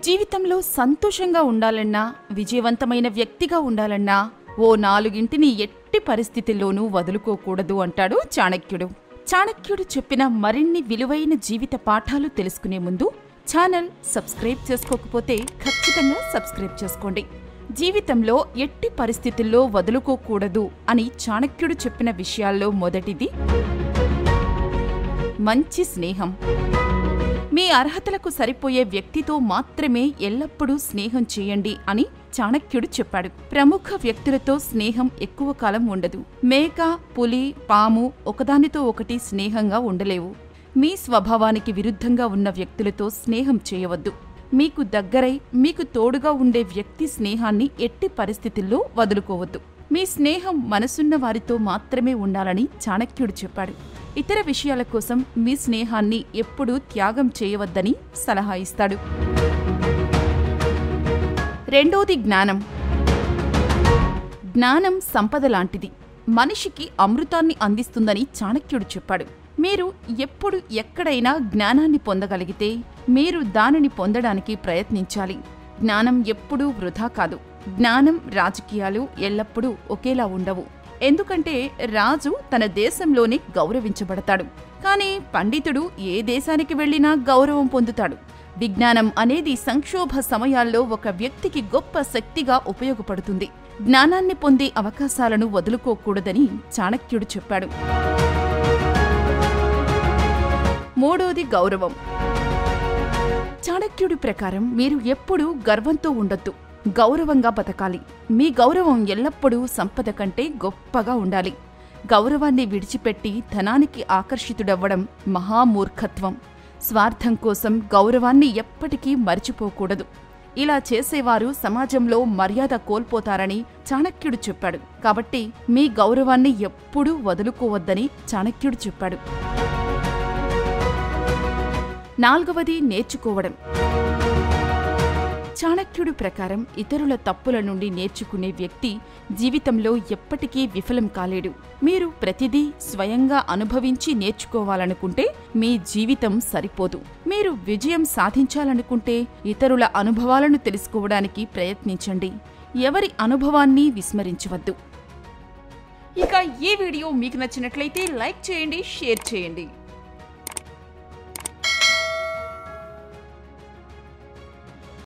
జీవితంలో సంతోషంగా ఉండాలన్నా, విజయవంతమైన వ్యక్తిగా ఉండాలన్నా ఓ 4 ఎట్టి పరిస్థితుల్లోనూ వదులుకోకూడదు అంటాడు చాణక్యుడు. చాణక్యుడు చెప్పిన మరిన్ని విలువైన జీవిత పాఠాలు తెలుసుకునే ముందు ఛానల్ సబ్స్క్రైబ్ చేసుకోకపోతే ఖచ్చితంగా సబ్స్క్రైబ్ చేసుకోండి. జీవితంలో ఎట్టి పరిస్థితుల్లో వదులుకోకూడదు అని చాణక్యుడు చెప్పిన విషయాల్లో మొదటిది మంచి స్నేహం. మీ అర్హతలకు సరిపోయే వ్యక్తితో మాత్రమే ఎల్లప్పుడూ స్నేహం చేయండి అని చాణక్యుడు చెప్పాడు. ప్రముఖ వ్యక్తులతో స్నేహం ఎక్కువ కాలం ఉండదు. మేక, పులి, పాము ఒకదానితో ఒకటి స్నేహంగా ఉండలేవు. మీ స్వభావానికి విరుద్ధంగా ఉన్న వ్యక్తులతో స్నేహం చేయవద్దు. మీకు దగ్గరై మీకు తోడుగా ఉండే వ్యక్తి స్నేహాన్ని ఎట్టి పరిస్థితుల్లో వదులుకోవద్దు. మీ స్నేహం మనసున్న వారితో మాత్రమే ఉండాలని చాణక్యుడు చెప్పాడు. ఇతర విషయాల కోసం మీ స్నేహాన్ని ఎప్పుడూ త్యాగం చేయవద్దని సలహా ఇస్తాడు. రెండోది జ్ఞానం. జ్ఞానం సంపద లాంటిది. మనిషికి అమృతాన్ని అందిస్తుందని చాణక్యుడు చెప్పాడు. మీరు ఎప్పుడు ఎక్కడైనా జ్ఞానాన్ని పొందగలిగితే మీరు దానిని పొందడానికి ప్రయత్నించాలి. జ్ఞానం ఎప్పుడూ వృధా కాదు. జ్ఞానం, రాజకీయాలు ఎల్లప్పుడూ ఒకేలా ఉండవు. ఎందుకంటే రాజు తన దేశంలోనే గౌరవించబడతాడు. కానీ పండితుడు ఏ దేశానికి వెళ్లినా గౌరవం పొందుతాడు. విజ్ఞానం అనేది సంక్షోభ సమయాల్లో ఒక వ్యక్తికి గొప్ప శక్తిగా ఉపయోగపడుతుంది. జ్ఞానాన్ని పొందే అవకాశాలను వదులుకోకూడదని చాణక్యుడు చెప్పాడు. మూడోది గౌరవం. చాణక్యుడి ప్రకారం మీరు ఎప్పుడూ గర్వంతో ఉండొద్దు. గౌరవంగా బతకాలి. మీ గౌరవం ఎల్లప్పుడూ సంపద కంటే గొప్పగా ఉండాలి. గౌరవాన్ని విడిచిపెట్టి ధనానికి ఆకర్షితుడవ్వడం మహామూర్ఖత్వం. స్వార్థం కోసం గౌరవాన్ని ఎప్పటికీ మరిచిపోకూడదు. ఇలా చేసేవారు సమాజంలో మర్యాద కోల్పోతారని చాణక్యుడు చెప్పాడు. కాబట్టి మీ గౌరవాన్ని ఎప్పుడూ వదులుకోవద్దని చాణక్యుడు చెప్పాడు. నాలుగవది నేర్చుకోవడం. చాణక్యుడి ప్రకారం ఇతరుల తప్పుల నుండి నేర్చుకునే వ్యక్తి జీవితంలో ఎప్పటికీ విఫలం కాలేడు. మీరు ప్రతిదీ స్వయంగా అనుభవించి నేర్చుకోవాలనుకుంటే మీ జీవితం సరిపోదు. మీరు విజయం సాధించాలనుకుంటే ఇతరుల అనుభవాలను తెలుసుకోవడానికి ప్రయత్నించండి. ఎవరి అనుభవాన్ని విస్మరించవద్దు. ఇక ఈ వీడియో మీకు నచ్చినట్లయితే లైక్ చేయండి, షేర్ చేయండి.